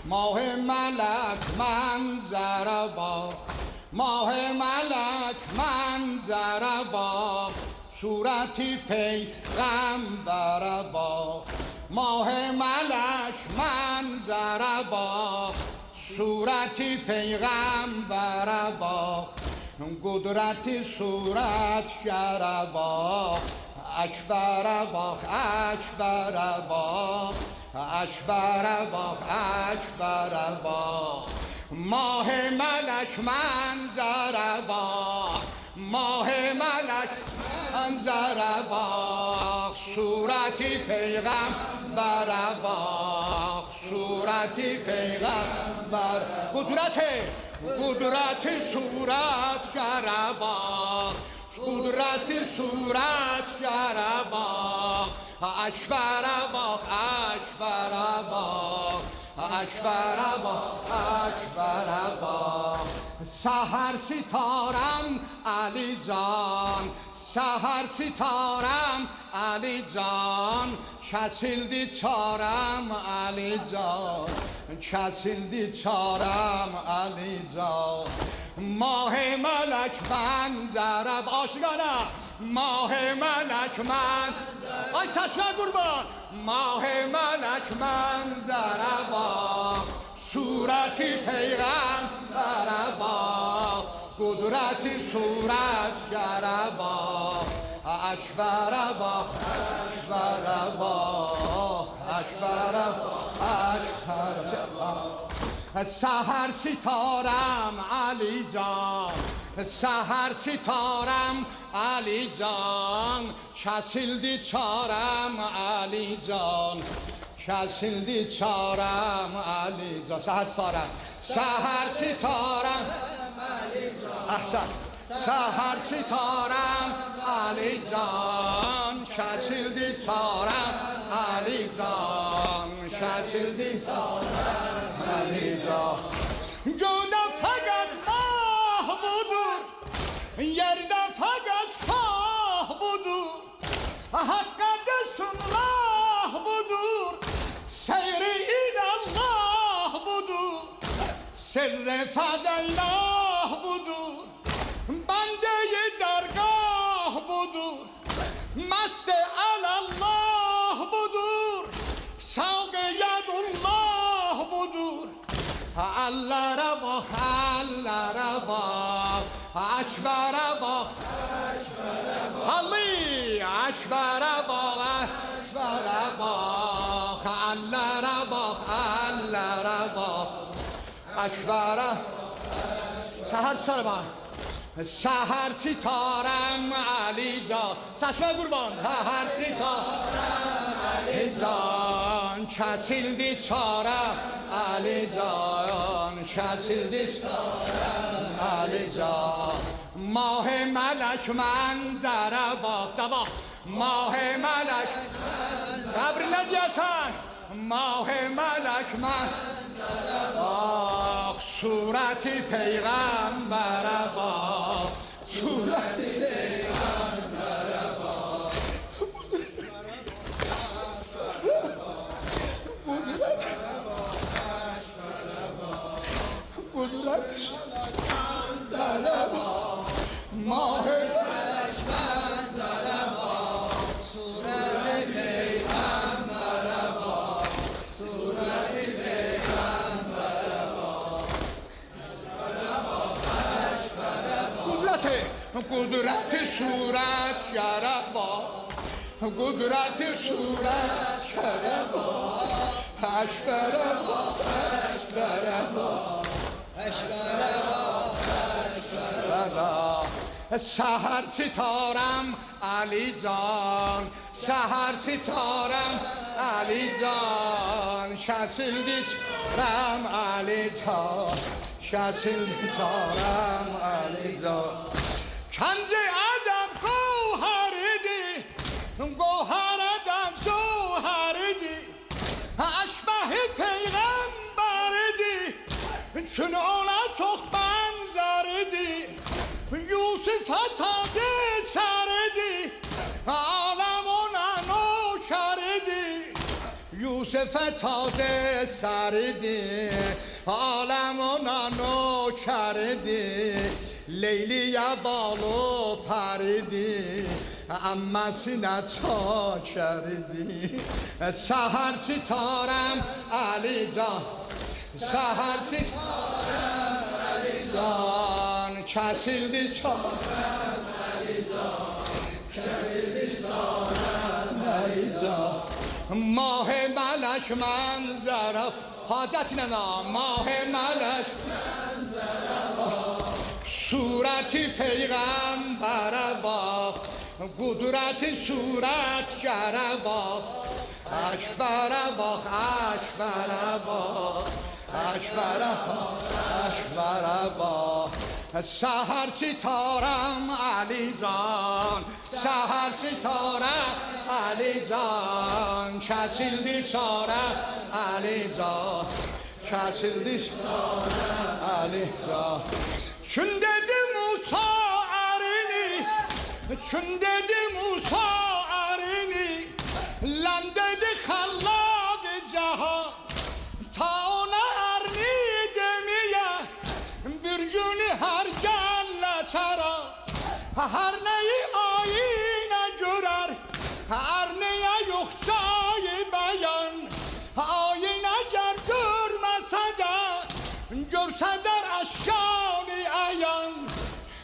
ماه ملک منظر با، ماه ملک منظر با، صورتی پیغمبر با، ماه ملک منظر با، صورتی پیغمبر با، قدرتی صورت شربا، اکبر باخ اکبر باخ، اکبر باخ اکبر باخ، ماه ملک منظر باخ، ماه ملک منظر باخ، صورتی پیغمبر باخ، صورتی پیغمبر، قدرت صورت شربا، قدرت صورت شربا، اکبر باخ اکبر باخ، اکبر باخ اکبر باخ، سحر ستارم علی جان، سحر ستارم علی جان، کسیلدی چارم علی جان، کسیلدی چارم علی جان، ماه ملک منظر با، عاشقانه ماه ملک منظر، آی سسمه قربان، ماه ملک منظر با، صورتی پیغمبر با، قدرتی صورت شربا، اکبر با اکبر با اکبر با اکبر با، سحر ستارم علی جان، سحر ستارم علی جان، کسیلدی چارم علی جان، کسیلدی چارم علی جان، سحر ستارم، سحر ستارم علی جان، احسن، سحر ستارم علی جان، کسیلدی چارم علی جان، کسیلدی چارم علی جان، جودم فقط ماه بودور، یردم فقط شاه بودور، حق دستون راه بودور، سیری این الله بودور، سر فدیله بودور، بنده درگاه بودور، مست الله بودور، ساق ید الله بودور، الله را با الله را با اکبر با علی، اکبر با اکبر با الله را با الله را با اکبر، سحر سربان، سحر ستارم علی جان، چشمه قربان، سحر ستارم علی جان، کسیلدی چارم علی جان، کسیلدی چارم علی جان، ماه ملک منظر باخ جواب، ماه ملک قبر ندیسن، ماه ملک منظر باخ، صورتی پیغمبر باخ، صورتی پیغمبر باخ، قدرتش منظر باخ، ماه ملک منظر باخ، صورتی پیغمبر باخ، صورتی پیغمبر باخ، قدرت صورت شربا، قدرت صورت شربا، اکبر با اکبر با اکبر با اکبر با، سحر ستارم علی جان، سحر ستارم علی جان، کسیلدی چارم علی جان، کسیلدی چارم علی جان، کنز ادم گوهردی، گوهردم جوهردی، اشبه پیغمبردی، چون اونا çok benzerdi، Yusuf tadı serdi، عالم ona نوکردی، Yusuf یوسف تازه سردی عالم اونا نو کردی لیلی بالو پردی اما سینه چا کردی سحر ستارم علی جان سحر ستارم علی جان کسیلدی چارم علی جان کسیلدی چارم علی جان ماه ملک منظره حاجت ننا ماه ملک منظره صورتی پیغمبر با قدرت صورت گره با اکبر با اکبر با اکبر اکبر با سحر ستارم علی جان سحر ستارم علی جان کسیلدی چارم علی جان کسیلدی چارم علی جان چون dedi Musa arini çün dedi Musa arini lan dedi Hallak cahan ta ona arni demiye bir günü her gelle çara her neyi ayine görer her neye yok çayı beyan ayine ger görmese de görse der aşağını ayan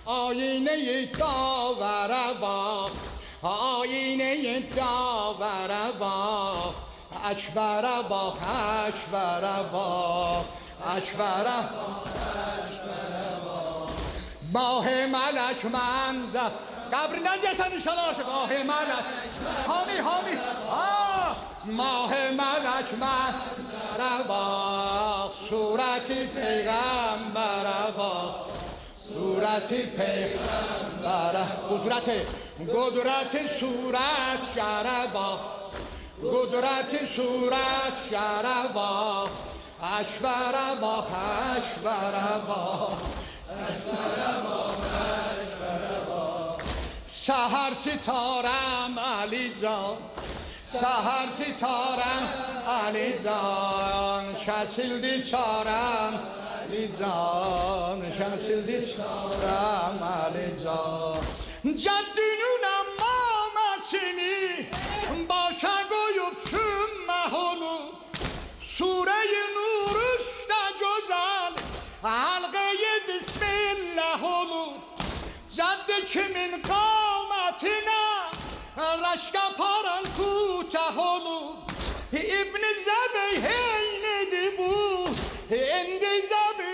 ayine-i davere bak ayine-i davere bak ekbere bak ekbere bak ekbere ماه ملک منظر قبر نگسن انشالله عاشق ماه ملک حامی حامی ماه ملک منظر با صورتی پیغمبر با صورتی پیغمبر قدرت صورت شره با قدرت صورت شره با اکبر با اکبر با سحر ستارم علی جان سحر ستارم علی جان کسیلدی چارم علی جان کسیلدی چارم علی جان جدینون امامسینی başa koyup tüm maholu Sure-i Nur üstte güzel halqayı bismillah olur Cadde kimin kâmetine Raşka paran kutah olur İbn-i Zebeyheyn'di bu İndi Zebeyheyn